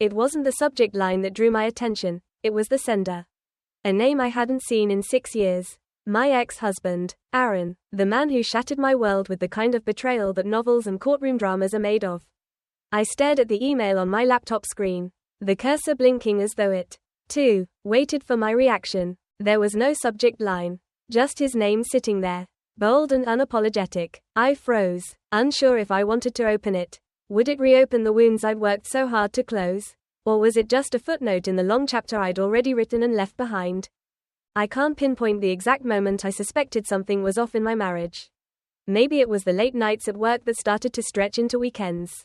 It wasn't the subject line that drew my attention, it was the sender. A name I hadn't seen in 6 years. My ex-husband, Aaron, the man who shattered my world with the kind of betrayal that novels and courtroom dramas are made of. I stared at the email on my laptop screen, the cursor blinking as though it, too, waited for my reaction. There was no subject line, just his name sitting there, bold and unapologetic. I froze, unsure if I wanted to open it. Would it reopen the wounds I'd worked so hard to close? Or was it just a footnote in the long chapter I'd already written and left behind? I can't pinpoint the exact moment I suspected something was off in my marriage. Maybe it was the late nights at work that started to stretch into weekends.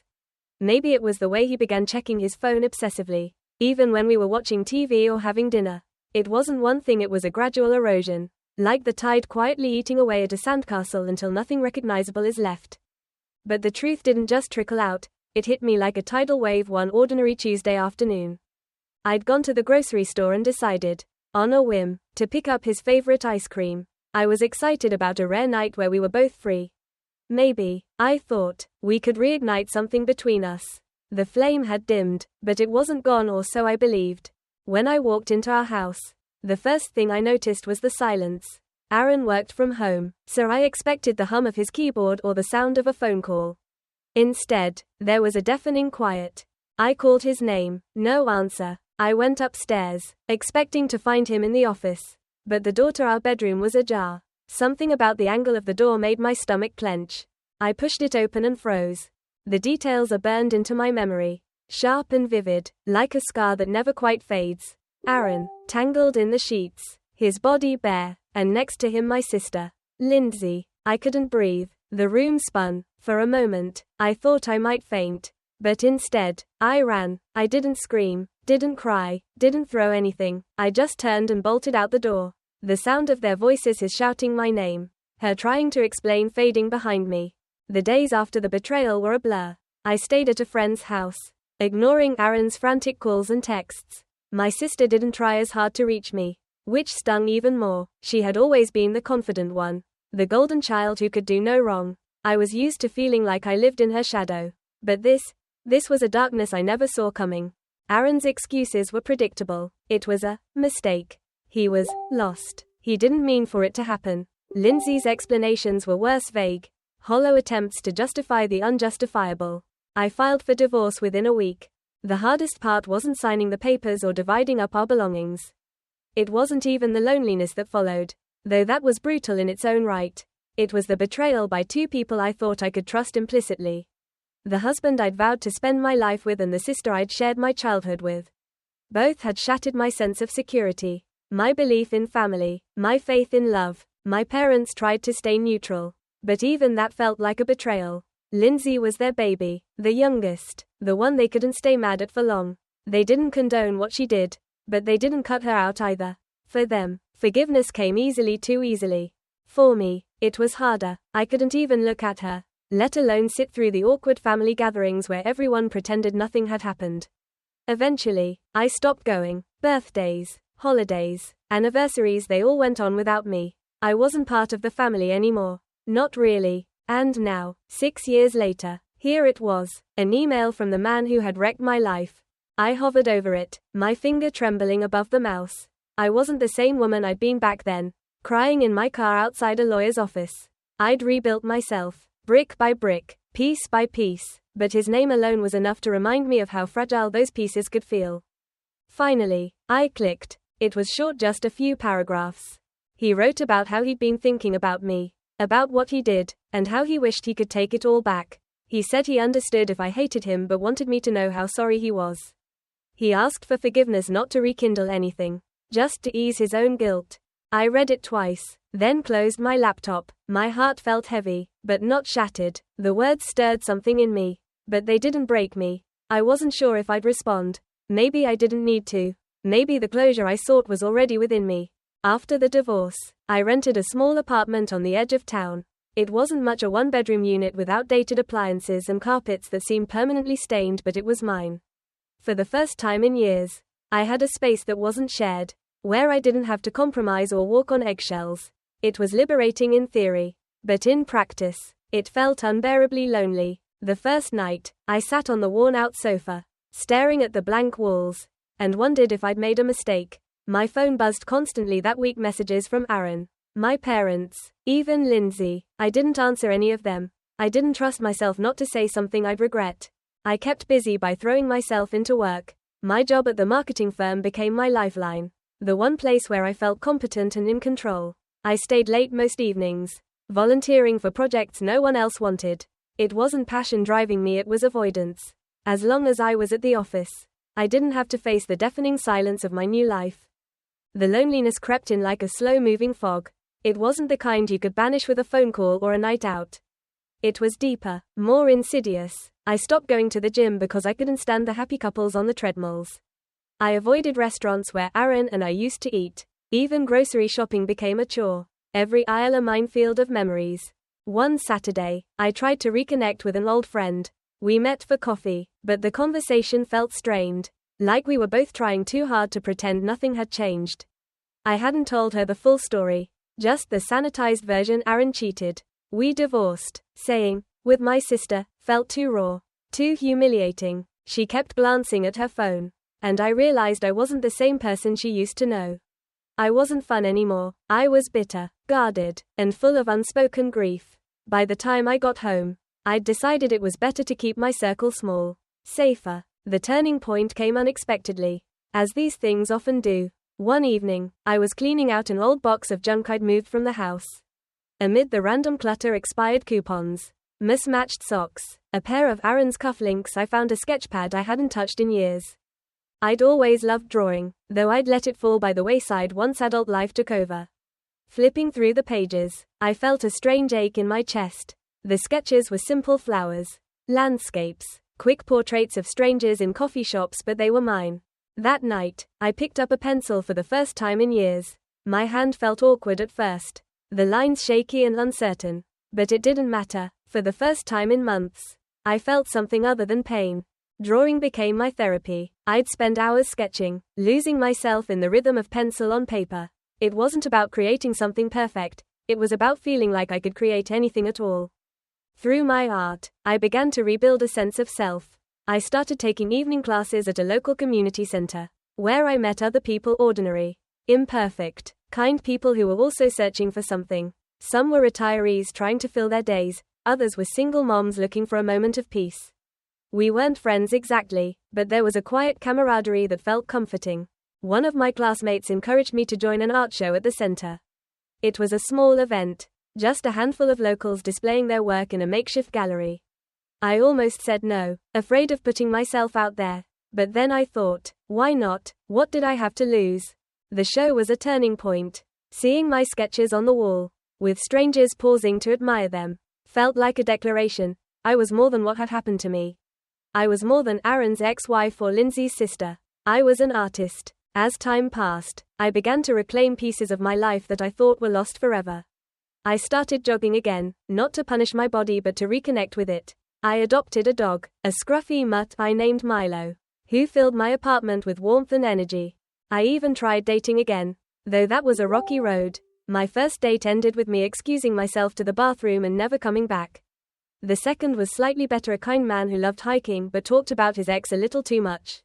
Maybe it was the way he began checking his phone obsessively, even when we were watching TV or having dinner. It wasn't one thing, it was a gradual erosion, like the tide quietly eating away at a sandcastle until nothing recognizable is left. But the truth didn't just trickle out, it hit me like a tidal wave one ordinary Tuesday afternoon. I'd gone to the grocery store and decided, on a whim, to pick up his favorite ice cream. I was excited about a rare night where we were both free. Maybe, I thought, we could reignite something between us. The flame had dimmed, but it wasn't gone, or so I believed. When I walked into our house, the first thing I noticed was the silence. Aaron worked from home, so I expected the hum of his keyboard or the sound of a phone call. Instead, there was a deafening quiet. I called his name, no answer. I went upstairs, expecting to find him in the office. But the door to our bedroom was ajar. Something about the angle of the door made my stomach clench. I pushed it open and froze. The details are burned into my memory, sharp and vivid, like a scar that never quite fades. Aaron, tangled in the sheets, his body bare, and next to him my sister, Lindsay. I couldn't breathe. The room spun. For a moment, I thought I might faint. But instead, I ran. I didn't scream, didn't cry, didn't throw anything. I just turned and bolted out the door. The sound of their voices, his shouting my name, her trying to explain, fading behind me. The days after the betrayal were a blur. I stayed at a friend's house, ignoring Aaron's frantic calls and texts. My sister didn't try as hard to reach me, which stung even more. She had always been the confident one, the golden child who could do no wrong. I was used to feeling like I lived in her shadow. But this was a darkness I never saw coming. Aaron's excuses were predictable. It was a mistake. He was lost. He didn't mean for it to happen. Lindsay's explanations were worse, vague, hollow attempts to justify the unjustifiable. I filed for divorce within a week. The hardest part wasn't signing the papers or dividing up our belongings. It wasn't even the loneliness that followed, though that was brutal in its own right. It was the betrayal by two people I thought I could trust implicitly. The husband I'd vowed to spend my life with and the sister I'd shared my childhood with. Both had shattered my sense of security, my belief in family, my faith in love. My parents tried to stay neutral, but even that felt like a betrayal. Lindsay was their baby, the youngest, the one they couldn't stay mad at for long. They didn't condone what she did, but they didn't cut her out either. For them, forgiveness came easily, too easily. For me, it was harder. I couldn't even look at her, let alone sit through the awkward family gatherings where everyone pretended nothing had happened. Eventually, I stopped going. Birthdays, holidays, anniversaries, they all went on without me. I wasn't part of the family anymore. Not really. And now, 6 years later, here it was, an email from the man who had wrecked my life. I hovered over it, my finger trembling above the mouse. I wasn't the same woman I'd been back then, crying in my car outside a lawyer's office. I'd rebuilt myself, brick by brick, piece by piece, but his name alone was enough to remind me of how fragile those pieces could feel. Finally, I clicked. It was short, just a few paragraphs. He wrote about how he'd been thinking about me, about what he did, and how he wished he could take it all back. He said he understood if I hated him but wanted me to know how sorry he was. He asked for forgiveness, not to rekindle anything, just to ease his own guilt. I read it twice, then closed my laptop. My heart felt heavy, but not shattered. The words stirred something in me, but they didn't break me. I wasn't sure if I'd respond. Maybe I didn't need to. Maybe the closure I sought was already within me. After the divorce, I rented a small apartment on the edge of town. It wasn't much, a one-bedroom unit with outdated appliances and carpets that seemed permanently stained, but it was mine. For the first time in years, I had a space that wasn't shared, where I didn't have to compromise or walk on eggshells. It was liberating in theory, but in practice, it felt unbearably lonely. The first night, I sat on the worn-out sofa, staring at the blank walls, and wondered if I'd made a mistake. My phone buzzed constantly that week, messages from Aaron, my parents, even Lindsay. I didn't answer any of them. I didn't trust myself not to say something I'd regret. I kept busy by throwing myself into work. My job at the marketing firm became my lifeline, the one place where I felt competent and in control. I stayed late most evenings, volunteering for projects no one else wanted. It wasn't passion driving me, it was avoidance. As long as I was at the office, I didn't have to face the deafening silence of my new life. The loneliness crept in like a slow-moving fog. It wasn't the kind you could banish with a phone call or a night out. It was deeper, more insidious. I stopped going to the gym because I couldn't stand the happy couples on the treadmills. I avoided restaurants where Aaron and I used to eat. Even grocery shopping became a chore. Every aisle a minefield of memories. One Saturday, I tried to reconnect with an old friend. We met for coffee, but the conversation felt strained, like we were both trying too hard to pretend nothing had changed. I hadn't told her the full story, just the sanitized version. Aaron cheated. We divorced. Saying, with my sister, felt too raw, too humiliating. She kept glancing at her phone, and I realized I wasn't the same person she used to know. I wasn't fun anymore. I was bitter, guarded, and full of unspoken grief. By the time I got home, I'd decided it was better to keep my circle small, safer. The turning point came unexpectedly, as these things often do. One evening, I was cleaning out an old box of junk I'd moved from the house. Amid the random clutter, expired coupons, mismatched socks, a pair of Aaron's cufflinks, I found a sketchpad I hadn't touched in years. I'd always loved drawing, though I'd let it fall by the wayside once adult life took over. Flipping through the pages, I felt a strange ache in my chest. The sketches were simple flowers, landscapes, quick portraits of strangers in coffee shops, but they were mine. That night, I picked up a pencil for the first time in years. My hand felt awkward at first, the lines shaky and uncertain. But it didn't matter. For the first time in months, I felt something other than pain. Drawing became my therapy. I'd spend hours sketching, losing myself in the rhythm of pencil on paper. It wasn't about creating something perfect, it was about feeling like I could create anything at all. Through my art, I began to rebuild a sense of self. I started taking evening classes at a local community center, where I met other people, ordinary, imperfect, kind people who were also searching for something. Some were retirees trying to fill their days, others were single moms looking for a moment of peace. We weren't friends exactly, but there was a quiet camaraderie that felt comforting. One of my classmates encouraged me to join an art show at the center. It was a small event, just a handful of locals displaying their work in a makeshift gallery. I almost said no, afraid of putting myself out there. But then I thought, why not? What did I have to lose? The show was a turning point. Seeing my sketches on the wall, with strangers pausing to admire them, felt like a declaration. I was more than what had happened to me. I was more than Aaron's ex-wife or Lindsay's sister. I was an artist. As time passed, I began to reclaim pieces of my life that I thought were lost forever. I started jogging again, not to punish my body but to reconnect with it. I adopted a dog, a scruffy mutt I named Milo, who filled my apartment with warmth and energy. I even tried dating again, though that was a rocky road. My first date ended with me excusing myself to the bathroom and never coming back. The second was slightly better, a kind man who loved hiking but talked about his ex a little too much.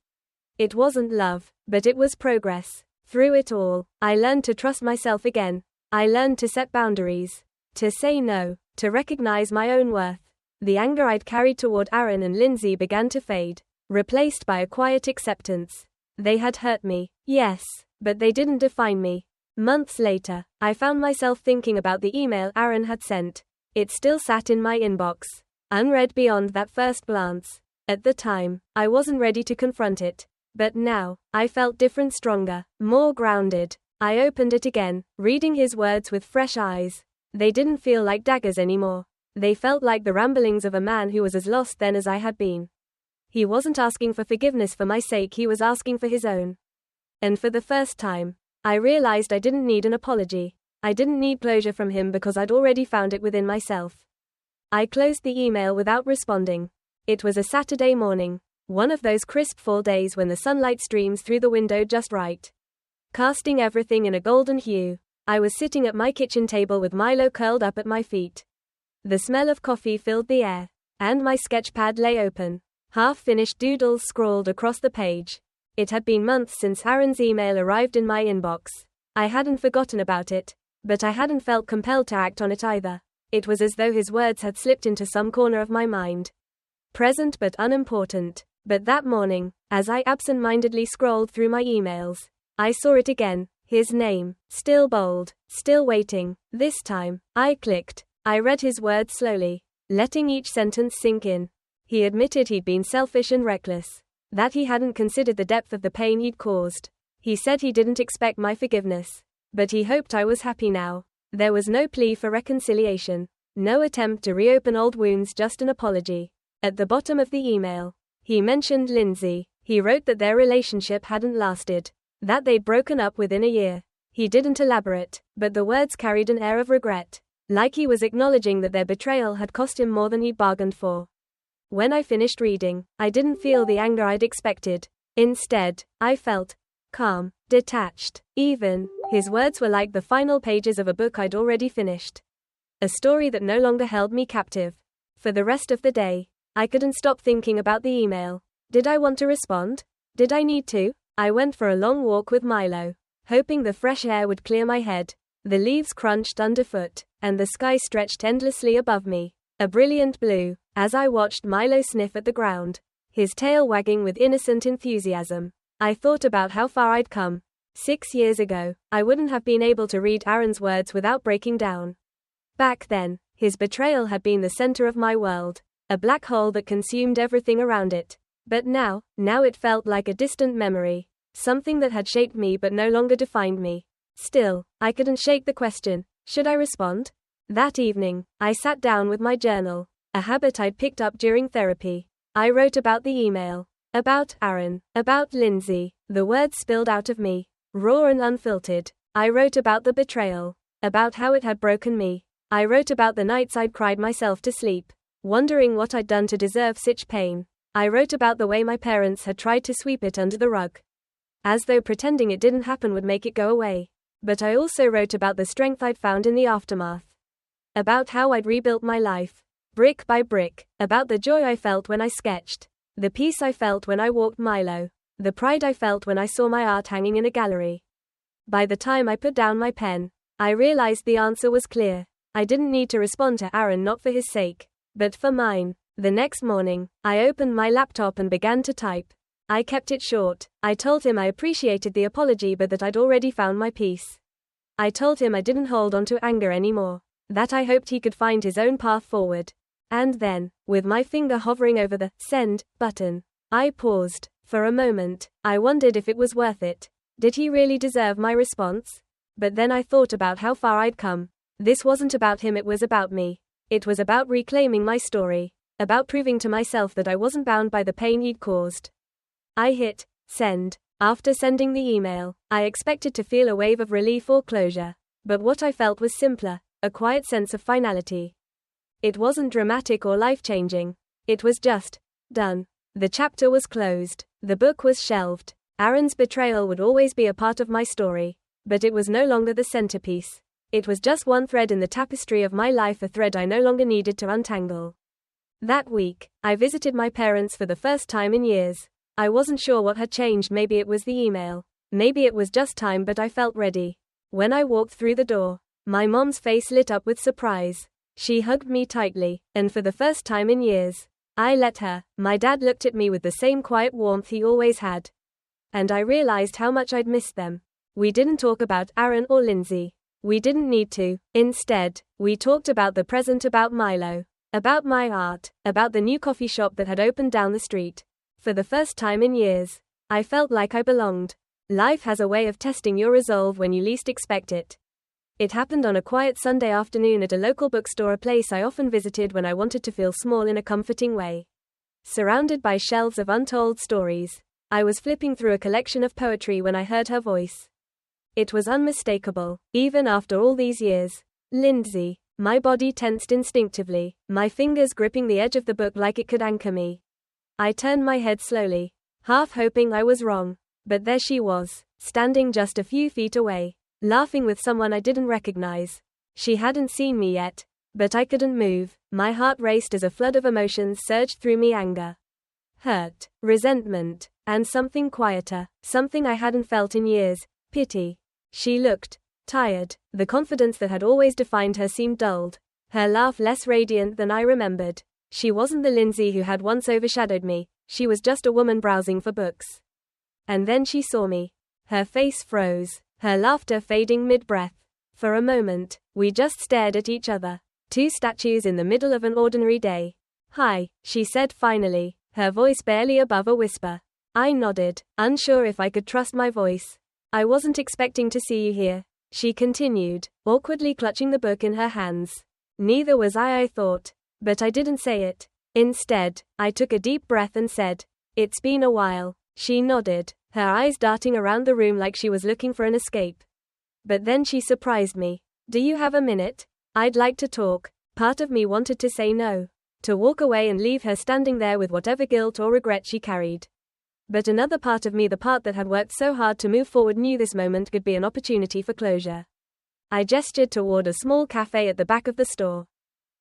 It wasn't love, but it was progress. Through it all, I learned to trust myself again. I learned to set boundaries, to say no, to recognize my own worth. The anger I'd carried toward Aaron and Lindsay began to fade, replaced by a quiet acceptance. They had hurt me, yes, but they didn't define me. Months later, I found myself thinking about the email Aaron had sent. It still sat in my inbox, unread beyond that first glance. At the time, I wasn't ready to confront it. But now, I felt different, stronger, more grounded. I opened it again, reading his words with fresh eyes. They didn't feel like daggers anymore. They felt like the ramblings of a man who was as lost then as I had been. He wasn't asking for forgiveness for my sake, he was asking for his own. And for the first time, I realized I didn't need an apology. I didn't need closure from him because I'd already found it within myself. I closed the email without responding. It was a Saturday morning, one of those crisp fall days when the sunlight streams through the window just right, casting everything in a golden hue. I was sitting at my kitchen table with Milo curled up at my feet. The smell of coffee filled the air, and my sketch pad lay open, Half-finished doodles scrawled across the page. It had been months since Aaron's email arrived in my inbox. I hadn't forgotten about it, but I hadn't felt compelled to act on it either. It was as though his words had slipped into some corner of my mind. Present but unimportant. But that morning, as I absent-mindedly scrolled through my emails, I saw it again. His name, still bold, still waiting. This time, I clicked. I read his words slowly, letting each sentence sink in. He admitted he'd been selfish and reckless, that he hadn't considered the depth of the pain he'd caused. He said he didn't expect my forgiveness, but he hoped I was happy now. There was no plea for reconciliation, no attempt to reopen old wounds, just an apology. At the bottom of the email, he mentioned Lindsay. He wrote that their relationship hadn't lasted, that they'd broken up within a year. He didn't elaborate, but the words carried an air of regret, like he was acknowledging that their betrayal had cost him more than he'd bargained for. When I finished reading, I didn't feel the anger I'd expected. Instead, I felt calm, detached. Even, his words were like the final pages of a book I'd already finished. A story that no longer held me captive. For the rest of the day, I couldn't stop thinking about the email. Did I want to respond? Did I need to? I went for a long walk with Milo, hoping the fresh air would clear my head. The leaves crunched underfoot, and the sky stretched endlessly above me, a brilliant blue, as I watched Milo sniff at the ground, his tail wagging with innocent enthusiasm. I thought about how far I'd come. 6 years ago, I wouldn't have been able to read Aaron's words without breaking down. Back then, his betrayal had been the center of my world, a black hole that consumed everything around it. But now it felt like a distant memory, something that had shaped me but no longer defined me. Still, I couldn't shake the question, should I respond? That evening, I sat down with my journal, a habit I'd picked up during therapy. I wrote about the email, about Aaron, about Lindsay. The words spilled out of me, raw and unfiltered. I wrote about the betrayal, about how it had broken me. I wrote about the nights I'd cried myself to sleep, wondering what I'd done to deserve such pain. I wrote about the way my parents had tried to sweep it under the rug, as though pretending it didn't happen would make it go away. But I also wrote about the strength I'd found in the aftermath, about how I'd rebuilt my life, brick by brick, about the joy I felt when I sketched, the peace I felt when I walked Milo, the pride I felt when I saw my art hanging in a gallery. By the time I put down my pen, I realized the answer was clear. I didn't need to respond to Aaron, not for his sake, but for mine. The next morning, I opened my laptop and began to type. I kept it short. I told him I appreciated the apology but that I'd already found my peace. I told him I didn't hold on to anger anymore, that I hoped he could find his own path forward. And then, with my finger hovering over the send button, I paused. For a moment, I wondered if it was worth it. Did he really deserve my response? But then I thought about how far I'd come. This wasn't about him, it was about me. It was about reclaiming my story, about proving to myself that I wasn't bound by the pain he'd caused. I hit send. After sending the email, I expected to feel a wave of relief or closure. But what I felt was simpler, a quiet sense of finality. It wasn't dramatic or life-changing. It was just done. The chapter was closed. The book was shelved. Aaron's betrayal would always be a part of my story, but it was no longer the centerpiece. It was just one thread in the tapestry of my life, a thread I no longer needed to untangle. That week, I visited my parents for the first time in years. I wasn't sure what had changed. Maybe it was the email. Maybe it was just time, but I felt ready. When I walked through the door, my mom's face lit up with surprise. She hugged me tightly, and for the first time in years, I let her. My dad looked at me with the same quiet warmth he always had. And I realized how much I'd missed them. We didn't talk about Aaron or Lindsay. We didn't need to. Instead, we talked about the present, about Milo, about my art, about the new coffee shop that had opened down the street. For the first time in years, I felt like I belonged. Life has a way of testing your resolve when you least expect it. It happened on a quiet Sunday afternoon at a local bookstore, a place I often visited when I wanted to feel small in a comforting way. Surrounded by shelves of untold stories, I was flipping through a collection of poetry when I heard her voice. It was unmistakable, even after all these years. Lindsay. My body tensed instinctively, my fingers gripping the edge of the book like it could anchor me. I turned my head slowly, half hoping I was wrong. But there she was, standing just a few feet away, laughing with someone I didn't recognize. She hadn't seen me yet, but I couldn't move. My heart raced as a flood of emotions surged through me: anger, hurt, resentment, and something quieter, something I hadn't felt in years, pity. She looked tired. The confidence that had always defined her seemed dulled, her laugh less radiant than I remembered. She wasn't the Lindsay who had once overshadowed me, she was just a woman browsing for books. And then she saw me. Her face froze, her laughter fading mid-breath. For a moment, we just stared at each other, two statues in the middle of an ordinary day. "Hi," she said finally, her voice barely above a whisper. I nodded, unsure if I could trust my voice. "I wasn't expecting to see you here," she continued, awkwardly clutching the book in her hands. "Neither was I thought. But I didn't say it. Instead, I took a deep breath and said, 'It's been a while.'" She nodded, her eyes darting around the room like she was looking for an escape. But then she surprised me. "Do you have a minute? I'd like to talk." Part of me wanted to say no, to walk away and leave her standing there with whatever guilt or regret she carried. But another part of me, the part that had worked so hard to move forward, knew this moment could be an opportunity for closure. I gestured toward a small cafe at the back of the store.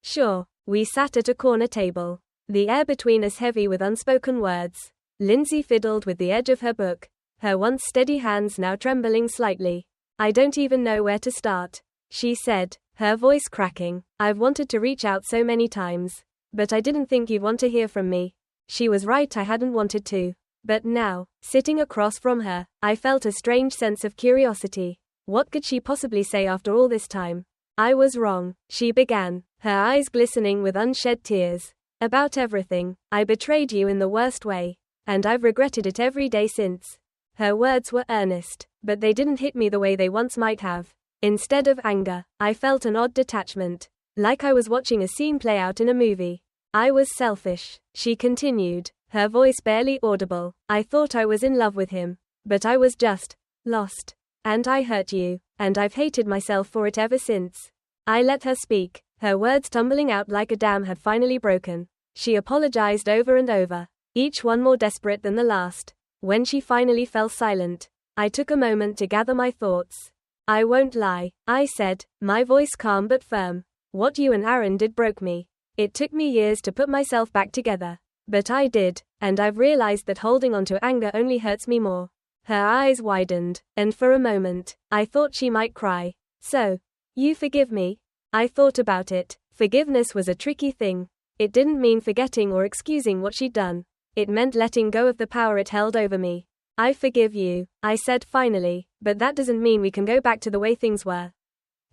"Sure." We sat at a corner table, the air between us heavy with unspoken words. Lindsay fiddled with the edge of her book, her once steady hands now trembling slightly. "I don't even know where to start," she said, her voice cracking. "I've wanted to reach out so many times. But I didn't think you'd want to hear from me." She was right, I hadn't wanted to. But now, sitting across from her, I felt a strange sense of curiosity. What could she possibly say after all this time? "I was wrong," she began, her eyes glistening with unshed tears. "About everything. I betrayed you in the worst way. And I've regretted it every day since." Her words were earnest, but they didn't hit me the way they once might have. Instead of anger, I felt an odd detachment, like I was watching a scene play out in a movie. "I was selfish," she continued, her voice barely audible. "I thought I was in love with him. But I was just lost. And I hurt you, and I've hated myself for it ever since." I let her speak, her words tumbling out like a dam had finally broken. She apologized over and over, each one more desperate than the last. When she finally fell silent, I took a moment to gather my thoughts. "I won't lie," I said, my voice calm but firm. "What you and Aaron did broke me. It took me years to put myself back together. But I did, and I've realized that holding on to anger only hurts me more." Her eyes widened, and for a moment, I thought she might cry. "So, you forgive me?" I thought about it. Forgiveness was a tricky thing. It didn't mean forgetting or excusing what she'd done. It meant letting go of the power it held over me. "I forgive you," I said finally, "but that doesn't mean we can go back to the way things were.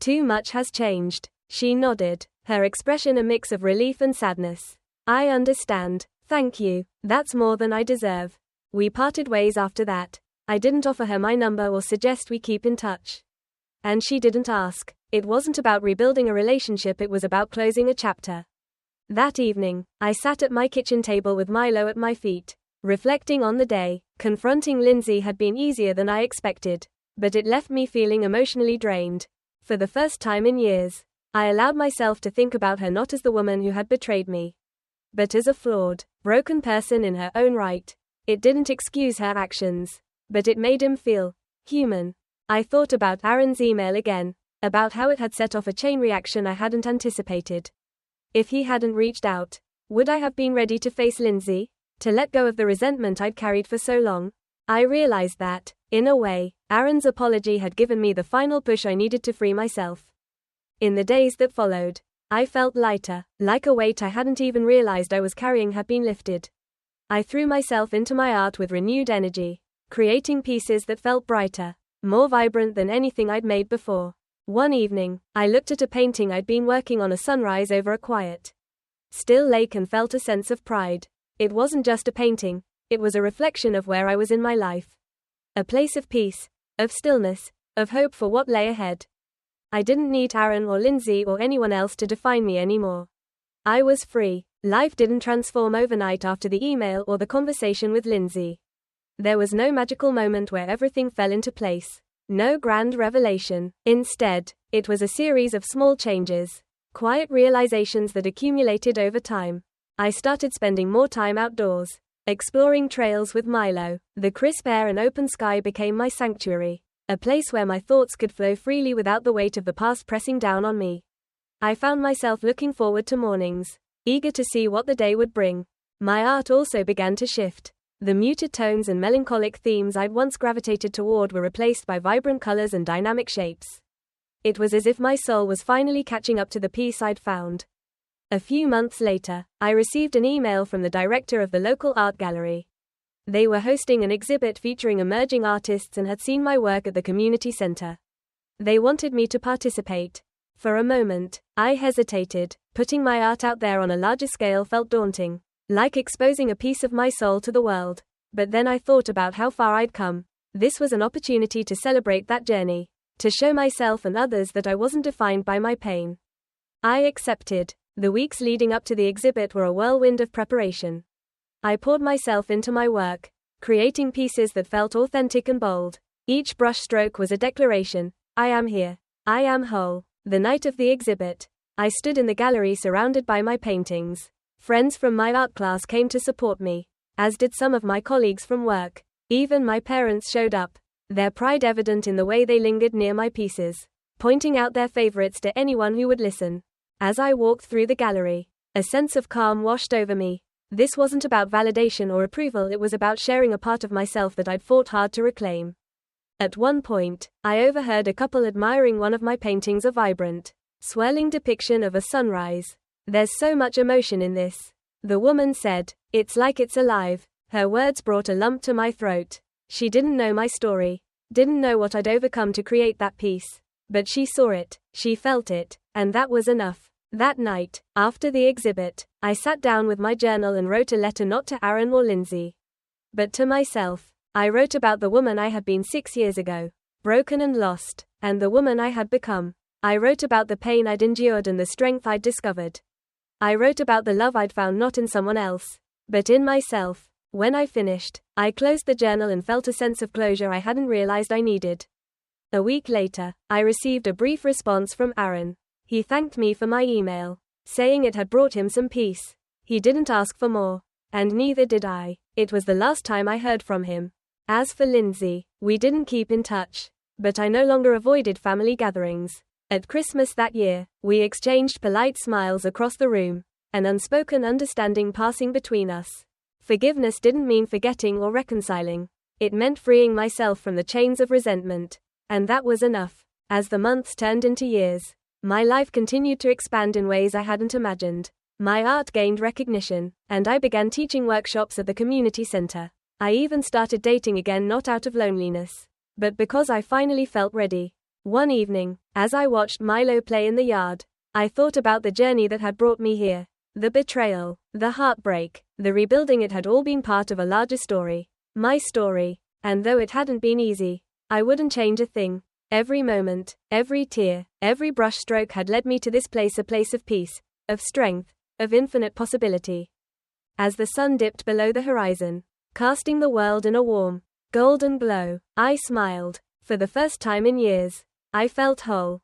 Too much has changed." She nodded, her expression a mix of relief and sadness. "I understand. Thank you. That's more than I deserve." We parted ways after that. I didn't offer her my number or suggest we keep in touch. And she didn't ask. It wasn't about rebuilding a relationship, it was about closing a chapter. That evening, I sat at my kitchen table with Milo at my feet, reflecting on the day. Confronting Lindsay had been easier than I expected, but it left me feeling emotionally drained. For the first time in years, I allowed myself to think about her not as the woman who had betrayed me, but as a flawed, broken person in her own right. It didn't excuse her actions, but it made him feel human. I thought about Aaron's email again, about how it had set off a chain reaction I hadn't anticipated. If he hadn't reached out, would I have been ready to face Lindsay? To let go of the resentment I'd carried for so long? I realized that, in a way, Aaron's apology had given me the final push I needed to free myself. In the days that followed, I felt lighter, like a weight I hadn't even realized I was carrying had been lifted. I threw myself into my art with renewed energy, creating pieces that felt brighter, more vibrant than anything I'd made before. One evening, I looked at a painting I'd been working on, a sunrise over a quiet, still lake, and felt a sense of pride. It wasn't just a painting, it was a reflection of where I was in my life. A place of peace, of stillness, of hope for what lay ahead. I didn't need Aaron or Lindsay or anyone else to define me anymore. I was free. Life didn't transform overnight after the email or the conversation with Lindsay. There was no magical moment where everything fell into place. No grand revelation. Instead, it was a series of small changes, quiet realizations that accumulated over time. I started spending more time outdoors, exploring trails with Milo. The crisp air and open sky became my sanctuary, a place where my thoughts could flow freely without the weight of the past pressing down on me. I found myself looking forward to mornings, eager to see what the day would bring. My art also began to shift. The muted tones and melancholic themes I'd once gravitated toward were replaced by vibrant colors and dynamic shapes. It was as if my soul was finally catching up to the peace I'd found. A few months later, I received an email from the director of the local art gallery. They were hosting an exhibit featuring emerging artists and had seen my work at the community center. They wanted me to participate. For a moment, I hesitated. Putting my art out there on a larger scale felt daunting, like exposing a piece of my soul to the world. But then I thought about how far I'd come. This was an opportunity to celebrate that journey, to show myself and others that I wasn't defined by my pain. I accepted. The weeks leading up to the exhibit were a whirlwind of preparation. I poured myself into my work, creating pieces that felt authentic and bold. Each brushstroke was a declaration. I am here. I am whole. The night of the exhibit, I stood in the gallery surrounded by my paintings. Friends from my art class came to support me, as did some of my colleagues from work. Even my parents showed up, their pride evident in the way they lingered near my pieces, pointing out their favorites to anyone who would listen. As I walked through the gallery, a sense of calm washed over me. This wasn't about validation or approval, it was about sharing a part of myself that I'd fought hard to reclaim. At one point, I overheard a couple admiring one of my paintings, a vibrant, swirling depiction of a sunrise. "There's so much emotion in this," the woman said. "It's like it's alive." Her words brought a lump to my throat. She didn't know my story, didn't know what I'd overcome to create that piece. But she saw it, she felt it, and that was enough. That night, after the exhibit, I sat down with my journal and wrote a letter not to Aaron or Lindsay, but to myself. I wrote about the woman I had been 6 years ago, broken and lost, and the woman I had become. I wrote about the pain I'd endured and the strength I'd discovered. I wrote about the love I'd found not in someone else, but in myself. When I finished, I closed the journal and felt a sense of closure I hadn't realized I needed. A week later, I received a brief response from Aaron. He thanked me for my email, saying it had brought him some peace. He didn't ask for more, and neither did I. It was the last time I heard from him. As for Lindsay, we didn't keep in touch, but I no longer avoided family gatherings. At Christmas that year, we exchanged polite smiles across the room, an unspoken understanding passing between us. Forgiveness didn't mean forgetting or reconciling. It meant freeing myself from the chains of resentment, and that was enough. As the months turned into years, my life continued to expand in ways I hadn't imagined. My art gained recognition, and I began teaching workshops at the community center. I even started dating again, not out of loneliness, but because I finally felt ready. One evening, as I watched Milo play in the yard, I thought about the journey that had brought me here. The betrayal, the heartbreak, the rebuilding. It had all been part of a larger story. My story. And though it hadn't been easy, I wouldn't change a thing. Every moment, every tear, every brushstroke had led me to this place, a place of peace, of strength, of infinite possibility. As the sun dipped below the horizon, casting the world in a warm, golden glow, I smiled. For the first time in years, I felt whole.